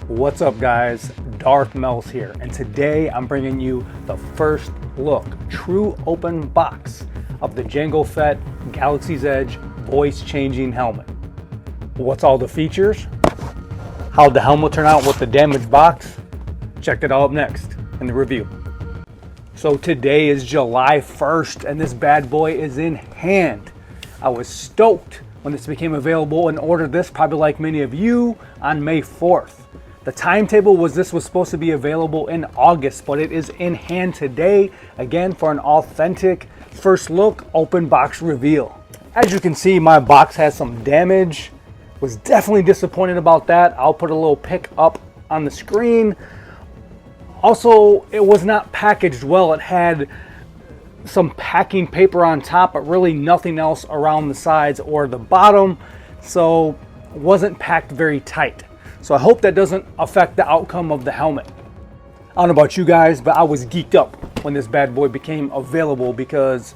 What's up guys, Darth Mel's here, and today I'm bringing you the first look, true open box of the Jango Fett Galaxy's Edge voice changing helmet. What's all the features? How'd the helmet turn out with the damaged box? Check it out next in the review. So today is July 1st and this bad boy is in hand. I was stoked when this became available and ordered this, probably like many of you, on May 4th. The timetable was this was supposed to be available in August, but it is in hand today, again, for an authentic first look open box reveal. As you can see, my box has some damage. Was definitely disappointed about that. I'll put a little pic up on the screen. Also, it was not packaged well. It had some packing paper on top, but really nothing else around the sides or the bottom, so it wasn't packed very tight. So I hope that doesn't affect the outcome of the helmet. I don't know about you guys, but I was geeked up when this bad boy became available because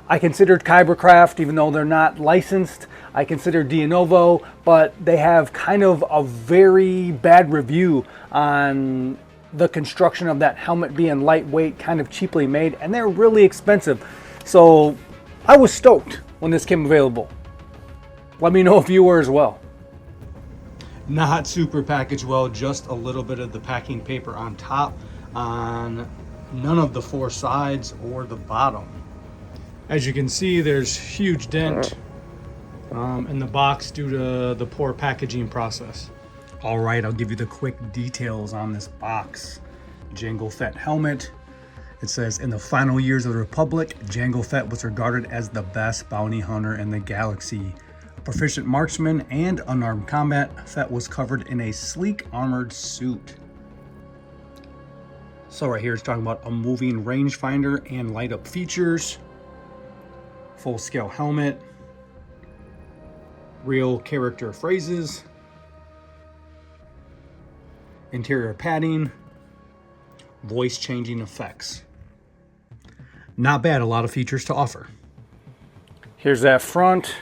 I considered Kybercraft, even though they're not licensed, I consider Dionovo, but they have kind of a very bad review on the construction of that helmet being lightweight, kind of cheaply made, and they're really expensive. So I was stoked when this came available. Let me know if you were as well. Not super packaged well, just a little bit of the packing paper on top, on none of the four sides or the bottom. As you can see, there's huge dent in the box due to the poor packaging process. All right, I'll give you the quick details on this box. Jango Fett helmet. It says, in the final years of the Republic, Jango Fett was regarded as the best bounty hunter in the galaxy. A proficient marksman and unarmed combat, Fett was covered in a sleek armored suit. So right here it's talking about a moving rangefinder and light up features. Full scale helmet. Real character phrases. Interior padding, voice changing effects. Not bad, a lot of features to offer. Here's that front.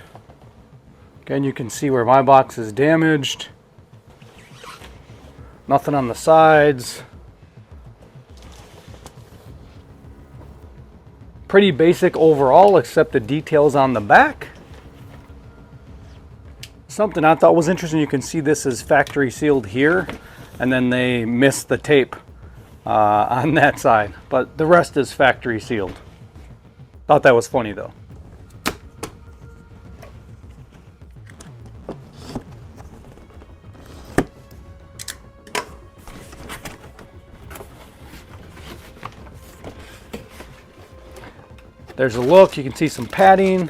Again, you can see where my box is damaged. Nothing on the sides. Pretty basic overall, except the details on the back. Something I thought was interesting, you can see this is factory sealed here, and then they missed the tape on that side, but the rest is factory sealed. Thought that was funny though. There's a look, you can see some padding.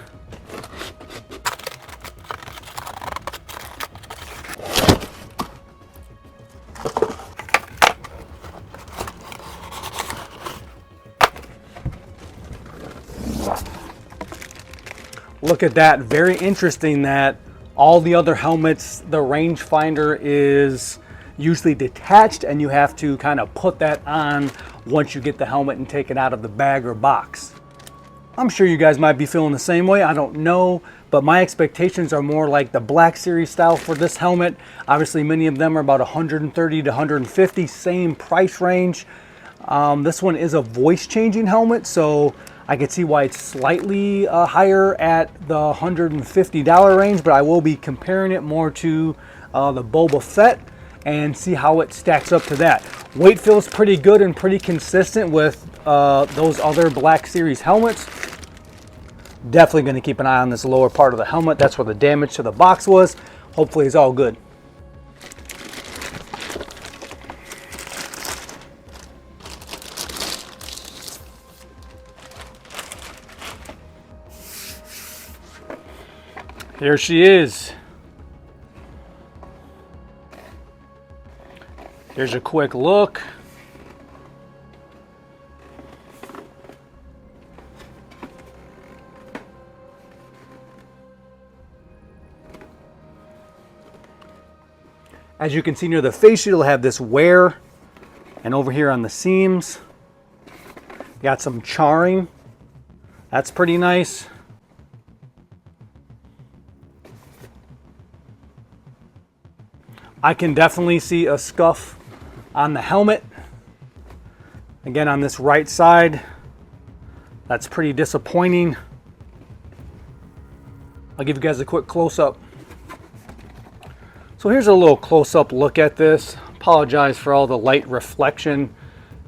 Look at that, very interesting that all the other helmets, the rangefinder is usually detached and you have to kind of put that on once you get the helmet and take it out of the bag or box. I'm sure you guys might be feeling the same way, I don't know, but my expectations are more like the Black Series style for this helmet. Obviously many of them are about 130 to 150, same price range. This one is a voice changing helmet, so I can see why it's slightly higher at the $150 range, but I will be comparing it more to the Boba Fett and see how it stacks up to that. Weight feels pretty good and pretty consistent with those other Black Series helmets. Definitely going to keep an eye on this lower part of the helmet. That's where the damage to the box was. Hopefully it's all good. Here she is. Here's a quick look. As you can see near the face shield, it'll have this wear, and over here on the seams, got some charring. That's pretty nice. I can definitely see a scuff on the helmet. Again, on this right side, that's pretty disappointing. I'll give you guys a quick close-up. So here's a little close-up look at this. Apologize for all the light reflection.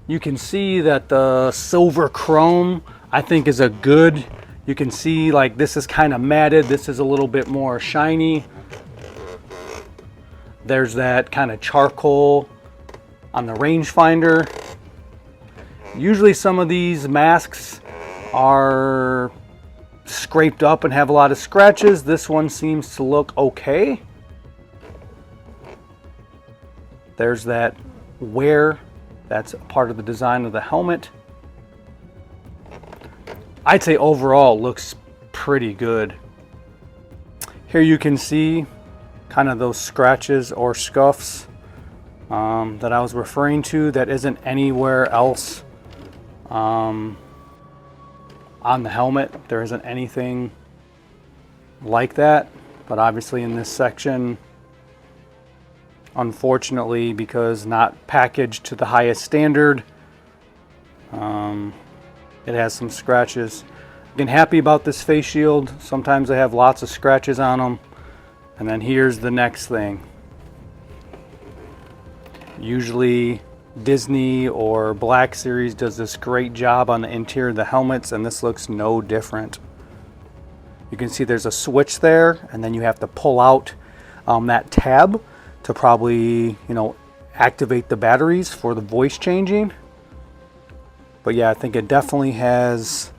You can see that the silver chrome, I think, is a good. You can see like this is kind of matted. This is a little bit more shiny. There's that kind of charcoal on the rangefinder. Usually some of these masks are scraped up and have a lot of scratches. This one seems to look okay. There's that wear. That's a part of the design of the helmet. I'd say overall looks pretty good. Here you can see kind of those scratches or scuffs that I was referring to that isn't anywhere else on the helmet. There isn't anything like that, but obviously in this section, unfortunately, because not packaged to the highest standard, it has some scratches. Again, happy about this face shield. Sometimes they have lots of scratches on them. And then here's the next thing. Usually Disney or Black Series does this great job on the interior of the helmets, and this looks no different. You can see there's a switch there, and then you have to pull out that tab to probably, activate the batteries for the voice changing. But yeah, I think it definitely has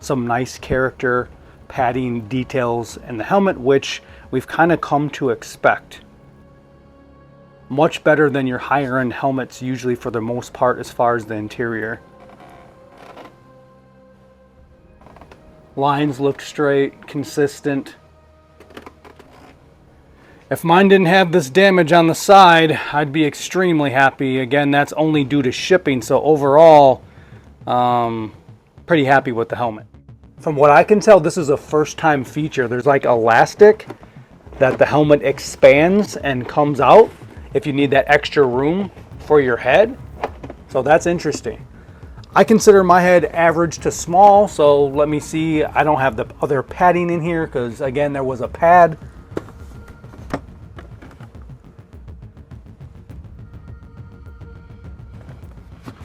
some nice character padding details in the helmet, which we've kind of come to expect. Much better than your higher end helmets usually for the most part as far as the interior. Lines look straight, consistent. If mine didn't have this damage on the side, I'd be extremely happy. Again, that's only due to shipping, so overall, pretty happy with the helmet. From what I can tell, this is a first time feature. There's like elastic that the helmet expands and comes out if you need that extra room for your head. So that's interesting. I consider my head average to small, so let me see. I don't have the other padding in here because again, there was a pad.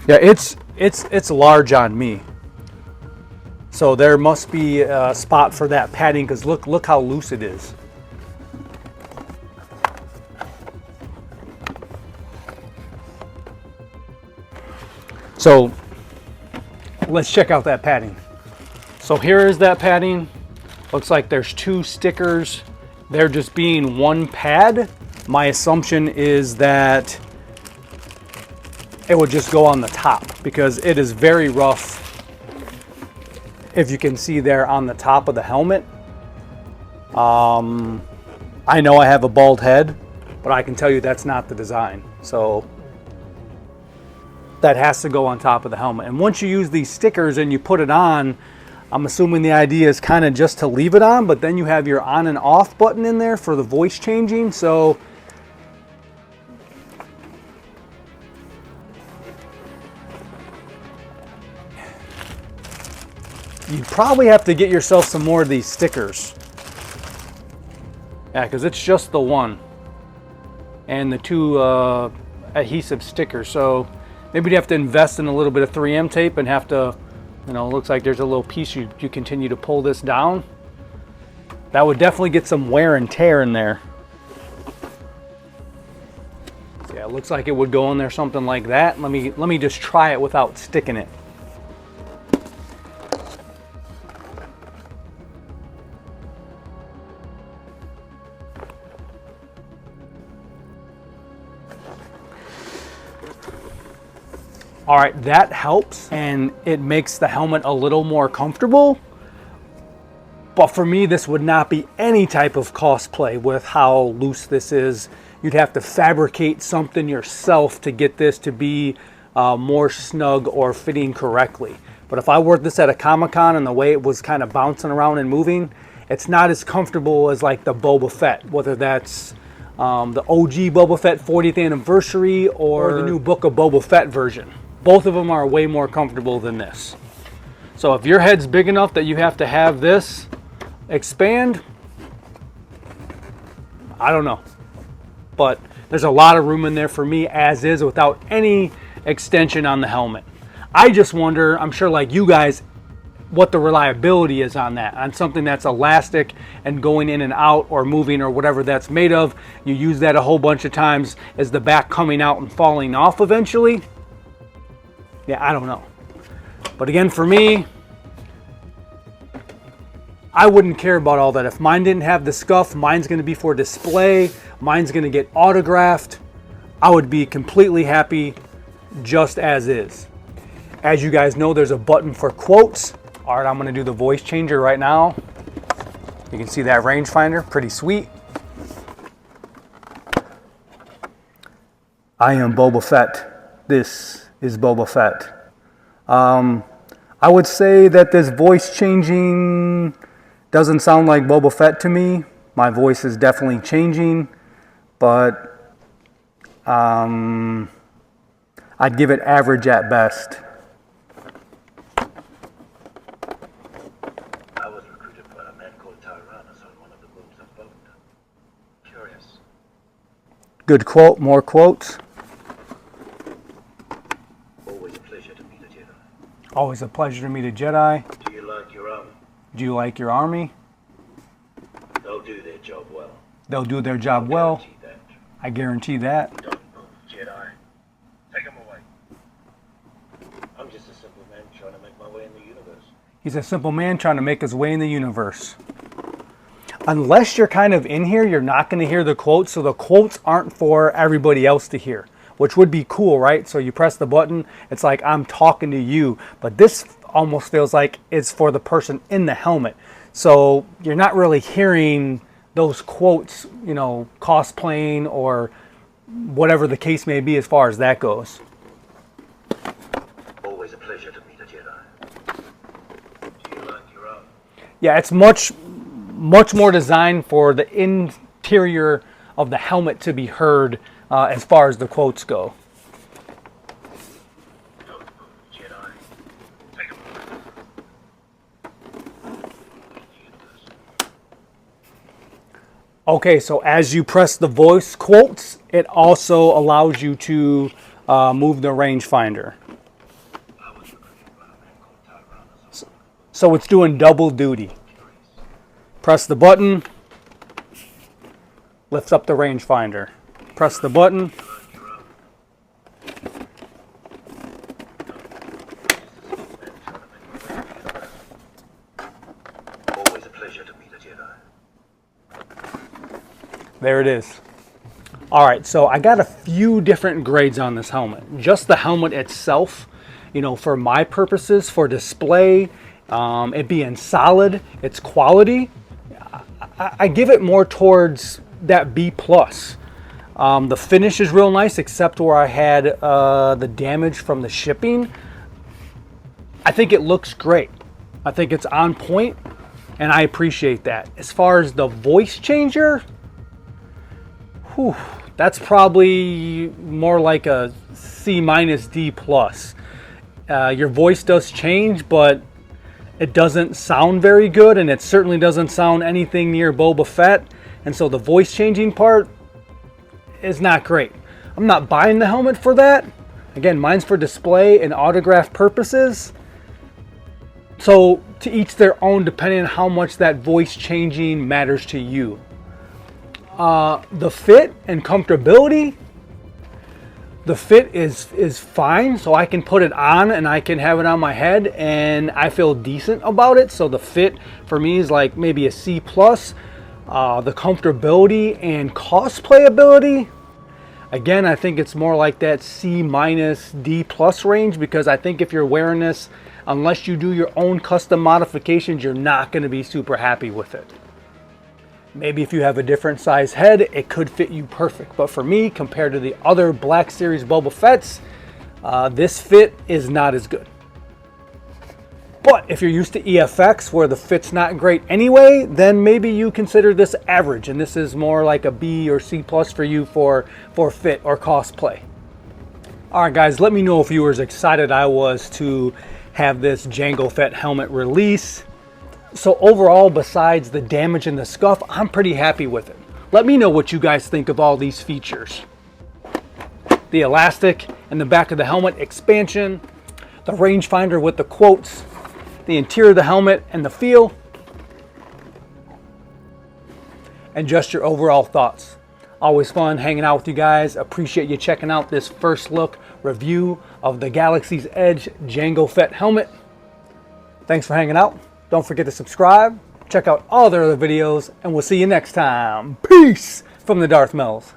Yeah, it's large on me. So there must be a spot for that padding because look how loose it is. So let's check out that padding. So here is that padding. Looks like there's two stickers. They're just being one pad. My assumption is that it would just go on the top because it is very rough. If you can see there on the top of the helmet. I know I have a bald head, but I can tell you that's not the design. So that has to go on top of the helmet. And once you use these stickers and you put it on, I'm assuming the idea is kind of just to leave it on, but then you have your on and off button in there for the voice changing. So you probably have to get yourself some more of these stickers. Yeah, because it's just the one and the two adhesive stickers. So maybe you have to invest in a little bit of 3M tape and have to, it looks like there's a little piece you continue to pull this down. That would definitely get some wear and tear in there. So yeah, it looks like it would go in there something like that. Let me just try it without sticking it. All right, that helps and it makes the helmet a little more comfortable. But for me, this would not be any type of cosplay with how loose this is. You'd have to fabricate something yourself to get this to be more snug or fitting correctly. But if I wore this at a Comic-Con and the way it was kind of bouncing around and moving, it's not as comfortable as like the Boba Fett, whether that's the OG Boba Fett 40th anniversary or the new Book of Boba Fett version. Both of them are way more comfortable than this. So if your head's big enough that you have to have this expand, I don't know. But there's a lot of room in there for me as is without any extension on the helmet. I just wonder, I'm sure like you guys, what the reliability is on that, on something that's elastic and going in and out or moving or whatever that's made of. You use that a whole bunch of times. Is the back coming out and falling off eventually? Yeah, I don't know. But again, for me, I wouldn't care about all that. If mine didn't have the scuff, mine's going to be for display, mine's going to get autographed, I would be completely happy just as is. As you guys know, there's a button for quotes. All right, I'm going to do the voice changer right now. You can see that rangefinder, pretty sweet. I am Boba Fett. This is Boba Fett. I would say that this voice changing doesn't sound like Boba Fett to me. My voice is definitely changing, but I'd give it average at best. I was recruited by a man called Tyrannus on one of the moons of Boat. Curious. Good quote, more quotes. Always a pleasure to meet a Jedi. Always a pleasure to meet a Jedi. Do you like your army? Do you like your army? They'll do their job well. They'll do their job well. Guarantee that. I guarantee that. Don't move, Jedi. Take them away. I'm just a simple man trying to make my way in the universe. He's a simple man trying to make his way in the universe. Unless you're kind of in here, you're not going to hear the quotes, so the quotes aren't for everybody else to hear, which would be cool, right? So you press the button, it's like I'm talking to you, but this almost feels like it's for the person in the helmet. So you're not really hearing those quotes, you know, cosplaying or whatever the case may be as far as that goes. Always a pleasure to meet a Jedi. Do you like your army? Yeah, it's much more designed for the interior of the helmet to be heard as far as the quotes go. Don't move, Jedi. Take them away. Okay, so as you press the voice quotes, it also allows you to move the rangefinder. So it's doing double duty. Press the button, lift up the rangefinder. Press the button. Always a pleasure to meet a Jedi. There it is. All right, so I got a few different grades on this helmet. Just the helmet itself, you know, for my purposes, for display, it being solid, its quality, I give it more towards that B+. The finish is real nice, except where I had the damage from the shipping. I think it looks great. I think it's on point, and I appreciate that. As far as the voice changer, whew, that's probably more like a C- D+. Your voice does change, but it doesn't sound very good, and it certainly doesn't sound anything near Boba Fett. And so the voice changing part is not great. I'm not buying the helmet for that. Again, mine's for display and autograph purposes. So to each their own, depending on how much that voice changing matters to you. The fit and comfortability, the fit is fine, so I can put it on and I can have it on my head and I feel decent about it. So the fit for me is like maybe a C+. The comfortability and cosplayability, again, I think it's more like that C- D+ range, because I think if you're wearing this, unless you do your own custom modifications, you're not going to be super happy with it. Maybe if you have a different size head, it could fit you perfect. But for me, compared to the other Black Series Boba Fett's, this fit is not as good. But if you're used to EFX where the fit's not great anyway, then maybe you consider this average and this is more like a B or C plus for you for fit or cosplay. All right, guys, let me know if you were as excited I was to have this Jango Fett helmet release. So overall, besides the damage and the scuff, I'm pretty happy with it. Let me know what you guys think of all these features. The elastic in the back of the helmet expansion, the rangefinder with the quotes, the interior of the helmet and the feel, and just your overall thoughts. Always fun hanging out with you guys. Appreciate you checking out this first look review of the Galaxy's Edge Jango Fett helmet. Thanks for hanging out. Don't forget to subscribe, check out all their other videos, and we'll see you next time. Peace from the Darth Mells.